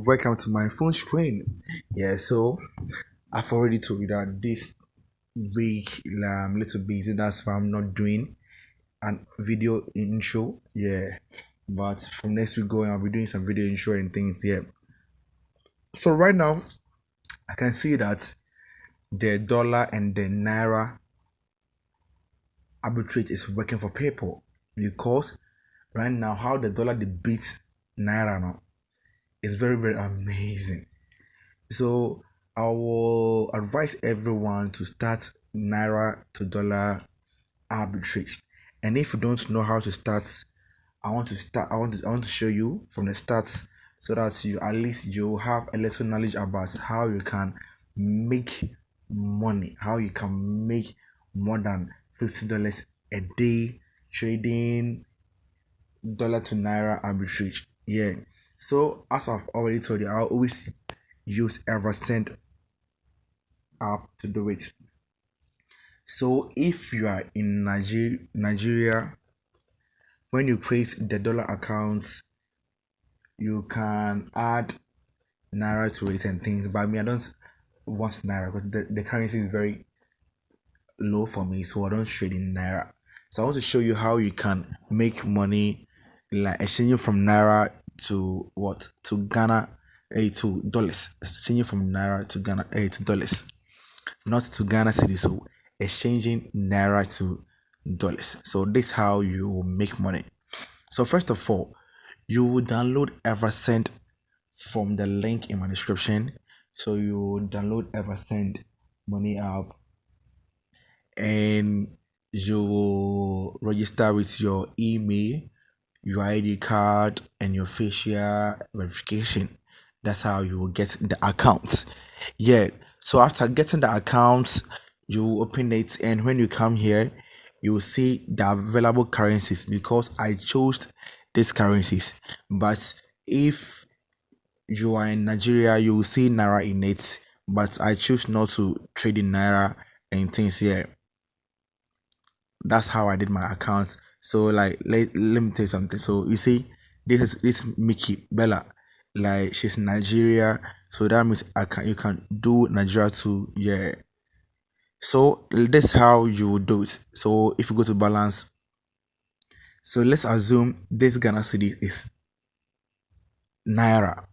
welcome to my phone screen. Yeah, so I've already told you that this week I'm a little busy, that's why I'm not doing an video intro. Yeah, but from next week going, I'll be doing some video intro and things. Yeah, so right now I can see that the dollar and the naira arbitrage is working for people because right now how the dollar beats naira now is very amazing. So I will advise everyone to start Naira to dollar arbitrage. And if you don't know how to start, I want to show you from the start so that you at least you have a little knowledge about how you can make money, how you can make more than $50 a day trading dollar to naira arbitrage. Yeah. So as I've already told you, I always use Everend app to do it. So if you are in Nigeria, when you create the dollar account, you can add naira to it and things. But me, I don't want naira because the currency is very low for me, so I don't trade in naira. So I want to show you how you can make money, like exchanging from naira to what to Ghana, to dollars. Exchanging from naira to Ghana, to dollars, not to Ghana cedi. So exchanging naira to dollars. So this is how you will make money. So first of all, you will download Everend from the link in my description. So you will download Everend money app and you will register with your email, your ID card, and your facial verification. That's how you will get the account. Yeah. So after getting the account, you open it, and when you come here, you will see the available currencies because I chose these currencies. But if you are in Nigeria, you will see Naira in it. But I choose not to trade in Naira and things here. That's how I did my account. So like let me tell you something. So you see, this Mickey Bella, like she's Nigeria, so that means you can do Nigeria too. Yeah. So that's how you do it. So if you go to balance, so let's assume this Ghana cedi is Naira.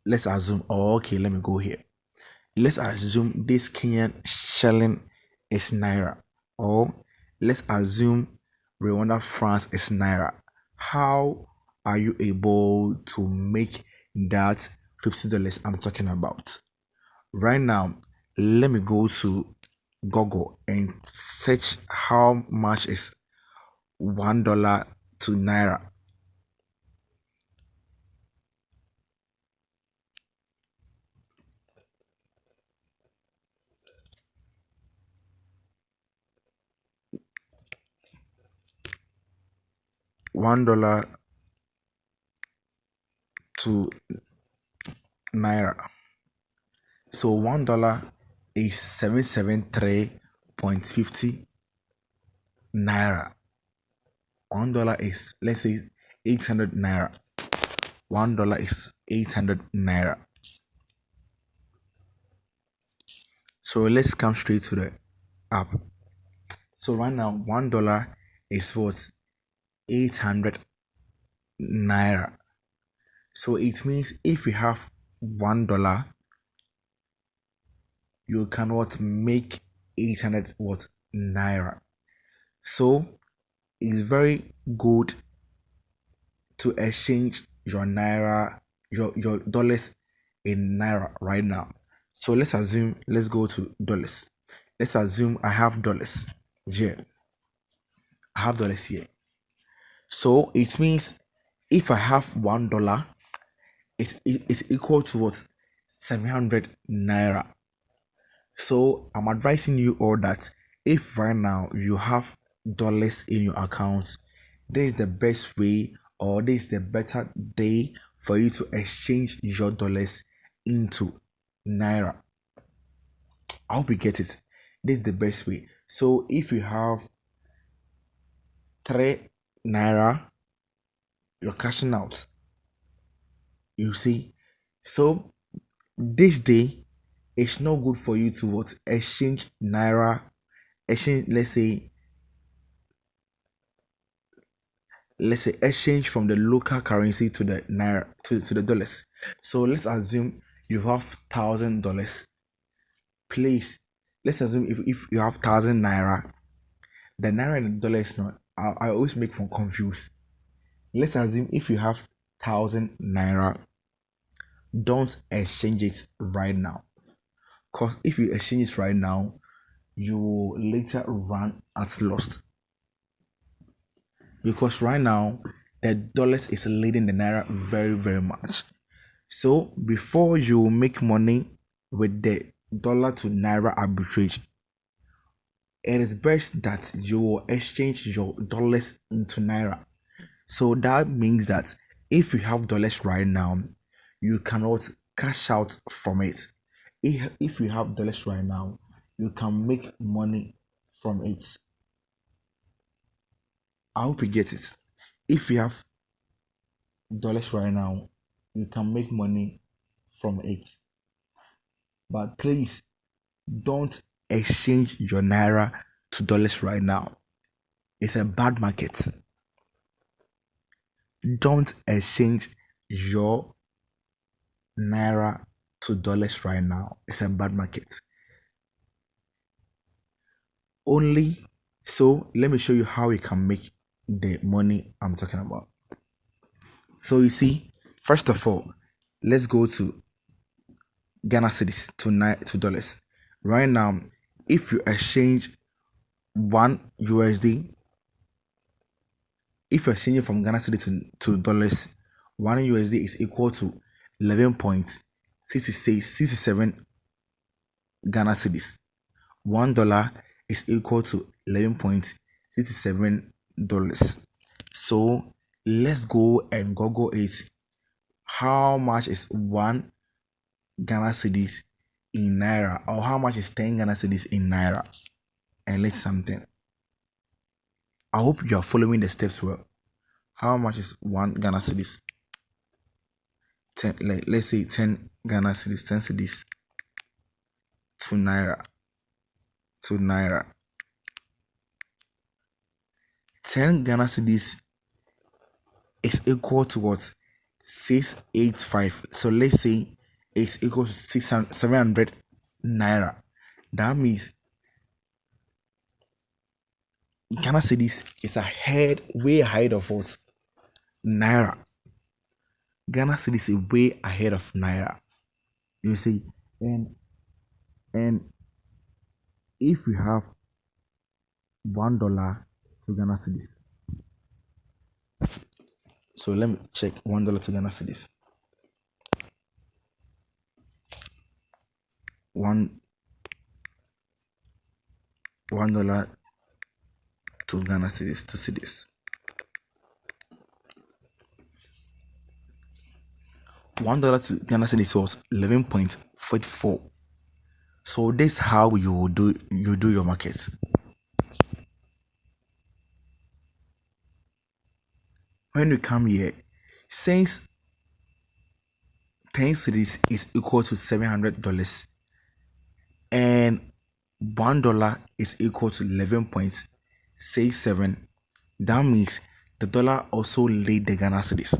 Let's assume, oh, okay, let me go here. Let's assume this Kenyan shilling is Naira. Or let's assume Rwanda France is Naira. How are you able to make that $50 I'm talking about? Right now, let me go to Google and search how much is $1 to Naira. $1 to Naira. So $1 is 773.50 Naira. $1 is, let's say, 800 Naira. $1 is 800 Naira. So let's come straight to the app. So right now, $1 is what? 800 Naira. So it means if you have $1, you can what make 800 what Naira. So it's very good to exchange your Naira, your dollars in Naira right now. So let's go to dollars. Let's assume I have dollars. Yeah, I have dollars here. So it means if I have $1, it's equal to what? 700 Naira. So I'm advising you all that if right now you have dollars in your account, this is the best way, or this is the better day for you to exchange your dollars into Naira. I hope you get it. This is the best way. So if you have 3 Naira, you're cashing out. You see, so this day it's not good for you to what exchange naira, exchange, let's say exchange from the local currency to the naira, to the dollars. So let's assume you have $1,000. Please, let's assume if you have 1,000 naira, the naira and the dollar is not. I always make from confused. Let's assume if you have 1,000 naira, don't exchange it right now. Because if you exchange it right now, you will later run at loss. Because right now, the dollars is leading the naira very, very much. So before you make money with the dollar to naira arbitrage, it is best that you exchange your dollars into naira. So that means that if you have dollars right now, you cannot cash out from it. If you have dollars right now, you can make money from it. I hope you get it. If you have dollars right now, you can make money from it. But please don't exchange your naira to dollars right now. It's a bad market. Don't exchange your naira to dollars right now. It's a bad market. Only so let me show you how you can make the money I'm talking about. So you see, first of all, let's go to Ghana cedis to dollars. Right now, if you exchange one USD, if you're exchanging from Ghana cedi to dollars, one USD is equal to 11.67 Ghana cedis. $1 is equal to $11.67. So let's go and Google it. How much is one Ghana cedis in Naira, or how much is 10 Ghana cedis in Naira? And let's something. I hope you are following the steps well. How much is one Ghana cedis? 10, let's say 10 Ghana cedis, 10 cedis to Naira. 10 Ghana cedis is equal to what? 685. So let's say it's equal to 700 Naira. That means Ghana cedis is way ahead of what? Naira. Ghana cedis is way ahead of Naira. You see, and if you have $1 to Ghana cedis, so let me check $1 to Ghana cedis. $1 to Ghana cedis to cedis. $1 to Ghana cedis was 11.44. So this is how you do your market. When you come here, since 10 cedis is equal to $700 and $1 is equal to 11.67, that means the dollar also laid the Ghana cedis.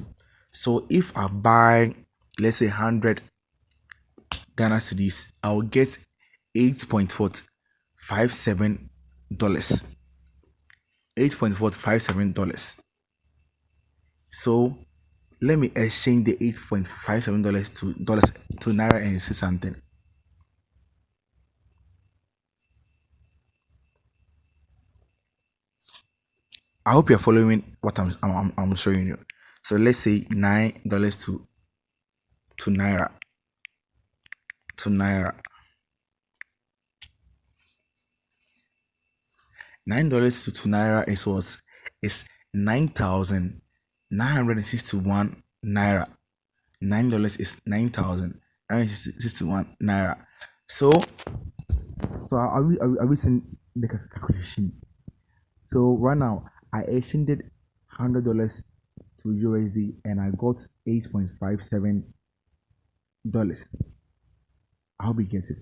So if I buy, let's say 100 Ghana cedis, I'll get $8.57. $8.57. So let me exchange the $8.57 to dollars to Naira and see something. I hope you're following what I'm showing you. So let's say $9 to Naira. $9 to Naira is what? Is 9,961 Naira. $9 is 9,961 Naira. So are we seeing the calculation? So right now I exchanged $100 to USD and I got 8.57 dollars. I hope you get it.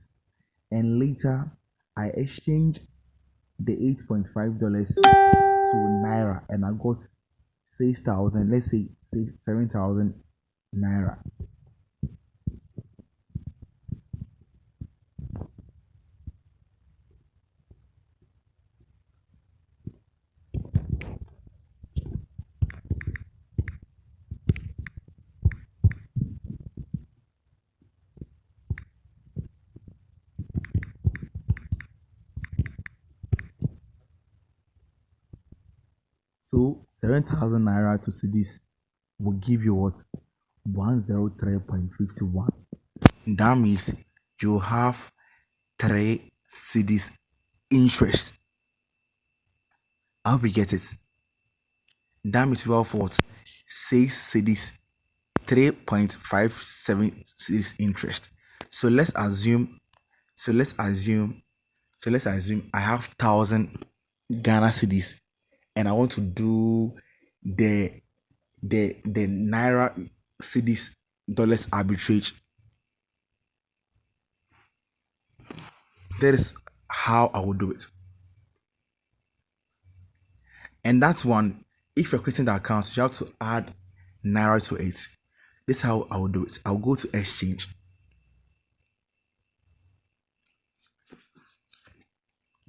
And later, I exchanged the $8.5 to Naira and I got 6,000, let's say 7,000 Naira. So 7,000 Naira to Cedis will give you what? 103.51. That means you have 3 Cedis interest. I hope you get it. That means you have what? 6 Cedis, 3.57 interest. So let's assume, so let's assume, so let's assume I have 1,000 Ghana cedis and I want to do the the Naira cedis dollars arbitrage. That is how I will do it. And that's one, if you're creating the account, you have to add Naira to it. This is how I will do it. I'll go to exchange.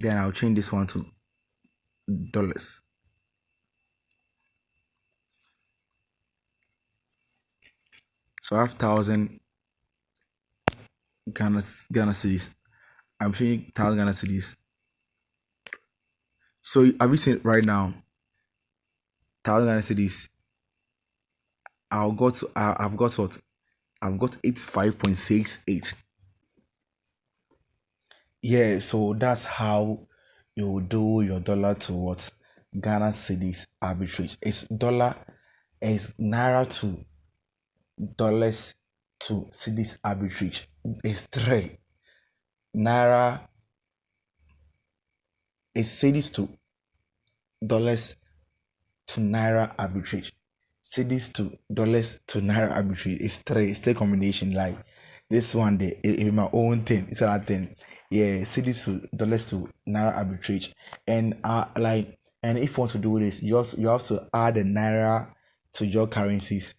Then I'll change this one to dollars. So I have 1,000 Ghana cedis. I'm changing 1,000 Ghana cedis. So have you seen right now? 1,000 Ghana cedis. I've got what? I've got 85.68. Yeah, so that's how you do your dollar to what? Ghana cedis arbitrage. It's Naira to dollars to cedis arbitrage. It's three. Naira is cedis to dollars to Naira arbitrage. Cedis to dollars to Naira arbitrage. It's three combination. Like this one, is my own thing. It's another thing. Yeah, cedis to dollars to Naira arbitrage. And and if you want to do this, you have to add the Naira to your currencies.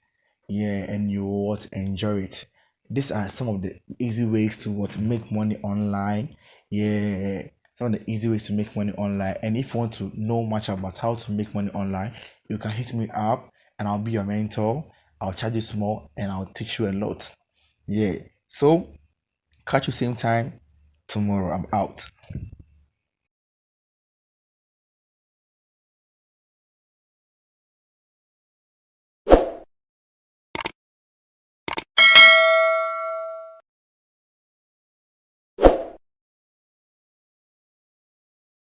Yeah, and you what enjoy it. These are some of the easy ways to what make money online. Yeah, some of the easy ways to make money online. And if you want to know much about how to make money online, you can hit me up and I'll be your mentor. I'll charge you small and I'll teach you a lot. Yeah. So catch you same time tomorrow. I'm out.